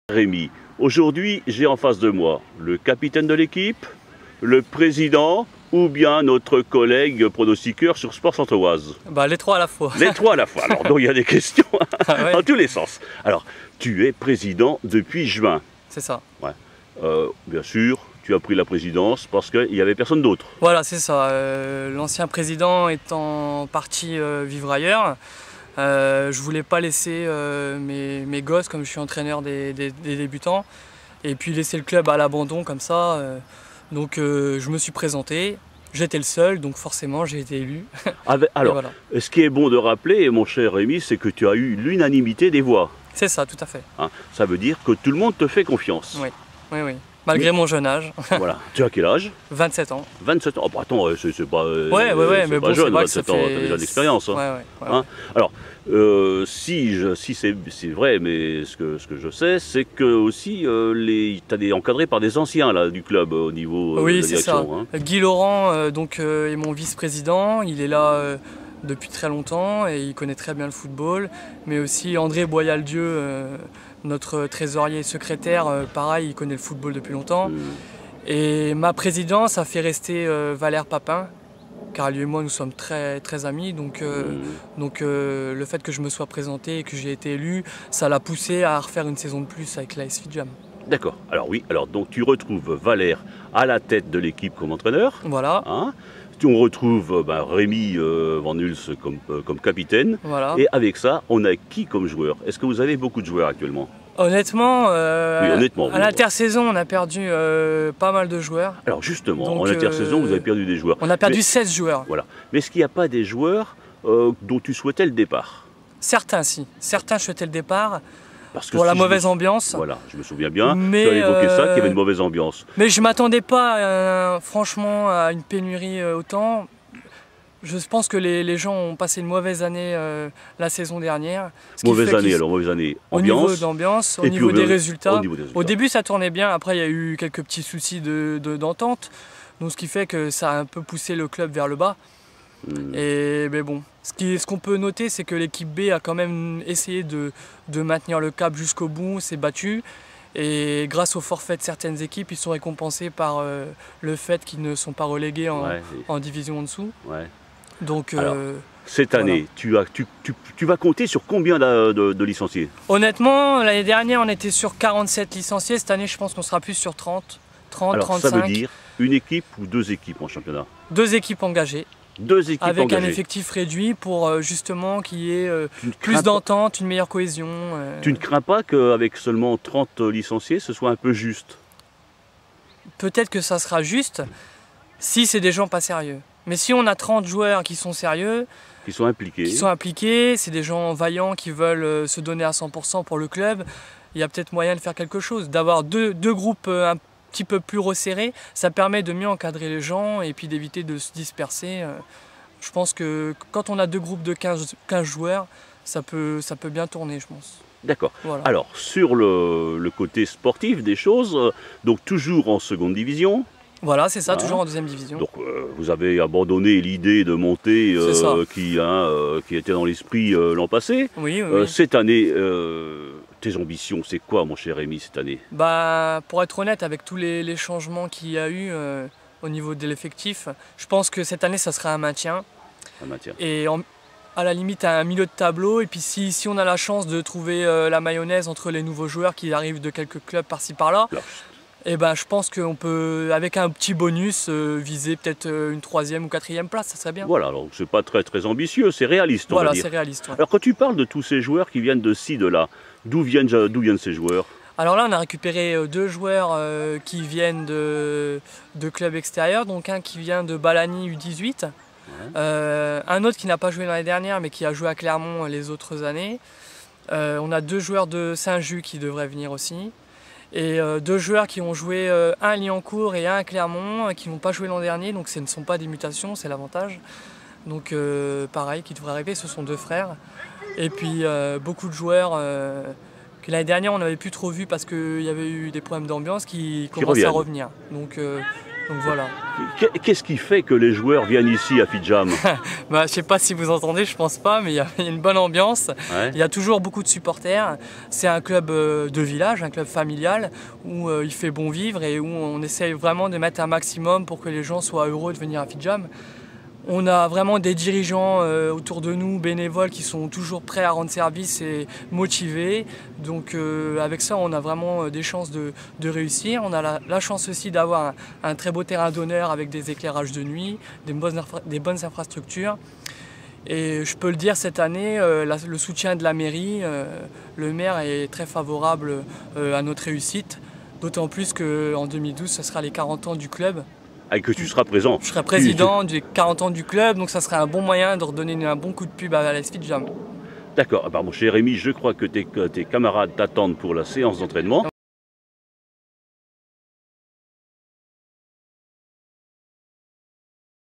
Rémi, aujourd'hui j'ai en face de moi le capitaine de l'équipe, le président ou bien notre collègue pronostiqueur sur Sport Centre-Oise. Bah, les trois à la fois. Les trois à la fois. Alors donc il y a des questions Ah ouais. dans tous les sens. Alors tu es président depuis juin. C'est ça. Ouais. Bien sûr, tu as pris la présidence parce qu'il n'y avait personne d'autre. Voilà, c'est ça. L'ancien président étant parti vivre ailleurs, je voulais pas laisser mes gosses, comme je suis entraîneur des débutants, et puis laisser le club à l'abandon comme ça. Donc je me suis présenté. J'étais le seul, donc forcément j'ai été élu. Alors, voilà. ce qui est bon de rappeler, mon cher Rémi, c'est que tu as eu l'unanimité des voix. C'est ça, tout à fait. Hein. Ça veut dire que tout le monde te fait confiance. Oui, oui, oui. Malgré mon jeune âge. Voilà. Tu as quel âge? 27 ans. 27 ans. Oh, bah, attends, c'est pas, Ouais, mais pas bon, jeune, c'est vrai que 27 ça ans, fait... tu as déjà d'expérience. Hein. Ouais. Hein. Alors, si c'est vrai, mais ce que je sais, c'est que aussi, tu as encadré par des anciens là, du club au niveau Oui, de la c'est ça. direction. Hein. Guy Laurent est mon vice-président. Il est là depuis très longtemps et il connaît très bien le football. Mais aussi André Boyaldieu, notre trésorier et secrétaire, pareil, il connaît le football depuis longtemps. Et ma présidence a fait rester Valère Papin, car lui et moi nous sommes très, très amis. Donc, le fait que je me sois présenté et que j'ai été élu, ça l'a poussé à refaire une saison de plus avec l'AS Fidjam. D'accord. Alors oui, donc tu retrouves Valère à la tête de l'équipe comme entraîneur. Voilà. Hein. On retrouve Rémi Van Hulst comme capitaine. Voilà. Et avec ça, on a qui comme joueur? Est-ce que vous avez beaucoup de joueurs actuellement? Honnêtement, à l'intersaison, on a perdu pas mal de joueurs. Alors justement, Donc, en intersaison, vous avez perdu des joueurs. On a perdu 16 joueurs. Voilà. Mais est-ce qu'il n'y a pas des joueurs dont tu souhaitais le départ? Certains, si. Certains souhaitaient le départ. Parce que pour la mauvaise ambiance. Voilà, je me souviens bien, mais, tu as évoqué ça, qu'il y avait une mauvaise ambiance. Mais je ne m'attendais pas, franchement, à une pénurie autant. Je pense que les gens ont passé une mauvaise année la saison dernière. Mauvaise année, ambiance. Au niveau d'ambiance, au niveau des résultats. Au début, ça tournait bien. Après, il y a eu quelques petits soucis d'entente. Donc, ce qui fait que ça a un peu poussé le club vers le bas. Mais bon, ce qu'on peut noter, c'est que l'équipe B a quand même essayé de maintenir le cap jusqu'au bout, s'est battu. Et grâce au forfait de certaines équipes, ils sont récompensés par le fait qu'ils ne sont pas relégués en division en dessous. Ouais. Donc, alors, cette année, tu vas compter sur combien de licenciés? Honnêtement, l'année dernière, on était sur 47 licenciés. Cette année, je pense qu'on sera plus sur 30, alors, 35. Ça veut dire une équipe ou deux équipes en championnat? Deux équipes engagées. Deux équipes avec engagées. Un effectif réduit pour justement qu'il y ait plus d'entente, une meilleure cohésion. Tu ne crains pas qu'avec seulement 30 licenciés, ce soit un peu juste? Peut-être que ça sera juste si c'est des gens pas sérieux. Mais si on a 30 joueurs qui sont sérieux, qui sont impliqués, c'est des gens vaillants qui veulent se donner à 100% pour le club, il y a peut-être moyen de faire quelque chose. D'avoir deux groupes un petit peu plus resserrés, ça permet de mieux encadrer les gens et puis d'éviter de se disperser. Je pense que quand on a deux groupes de 15 joueurs, ça peut bien tourner, je pense. D'accord. Voilà. Alors, sur le côté sportif des choses, donc toujours en seconde division. Voilà, c'est ça, toujours en deuxième division. Donc vous avez abandonné l'idée de monter qui était dans l'esprit l'an passé. Oui. Cette année, tes ambitions, c'est quoi mon cher Rémi cette année? Pour être honnête, avec tous les changements qu'il y a eu au niveau de l'effectif, je pense que cette année, ça sera un maintien. Et à la limite, un milieu de tableau. Et puis si on a la chance de trouver la mayonnaise entre les nouveaux joueurs qui arrivent de quelques clubs par-ci par-là, et je pense qu'on peut, avec un petit bonus, viser peut-être une 3e ou 4e place, ça serait bien. Voilà, donc c'est pas très ambitieux, c'est réaliste, on va dire. Voilà, c'est réaliste. Ouais. Alors quand tu parles de tous ces joueurs qui viennent de ci, de là, d'où viennent ces joueurs? Alors là, on a récupéré deux joueurs qui viennent de clubs extérieurs, donc un qui vient de Balani U18, un autre qui n'a pas joué l'année dernière, mais qui a joué à Clermont les autres années. On a deux joueurs de Saint-Just qui devraient venir aussi. Et deux joueurs qui ont joué, un à Liancourt et un à Clermont, qui n'ont pas joué l'an dernier, donc ce ne sont pas des mutations, c'est l'avantage. Donc pareil, qui devraient arriver, ce sont deux frères. Et puis beaucoup de joueurs que l'année dernière on n'avait plus trop vu parce qu'il y avait eu des problèmes d'ambiance qui commencent à revenir. Donc Donc voilà. Qu'est-ce qui fait que les joueurs viennent ici à Fitjam? Bah, je sais pas si vous entendez, je pense pas, mais il y a une bonne ambiance. Ouais. Il y a toujours beaucoup de supporters. C'est un club de village, un club familial où il fait bon vivre et où on essaye vraiment de mettre un maximum pour que les gens soient heureux de venir à Fitjam. On a vraiment des dirigeants autour de nous, bénévoles, qui sont toujours prêts à rendre service et motivés. Donc avec ça, on a vraiment des chances de réussir. On a la chance aussi d'avoir un très beau terrain d'honneur avec des éclairages de nuit, des bonnes infrastructures. Et je peux le dire, cette année, le soutien de la mairie, le maire est très favorable à notre réussite. D'autant plus qu'en 2012, ce sera les 40 ans du club. Et que tu seras présent. Je serai président des 40 ans du club, donc ça serait un bon moyen de redonner un bon coup de pub à l'AS Fitjam. D'accord. Mon cher Rémi, je crois que tes camarades t'attendent pour la séance d'entraînement.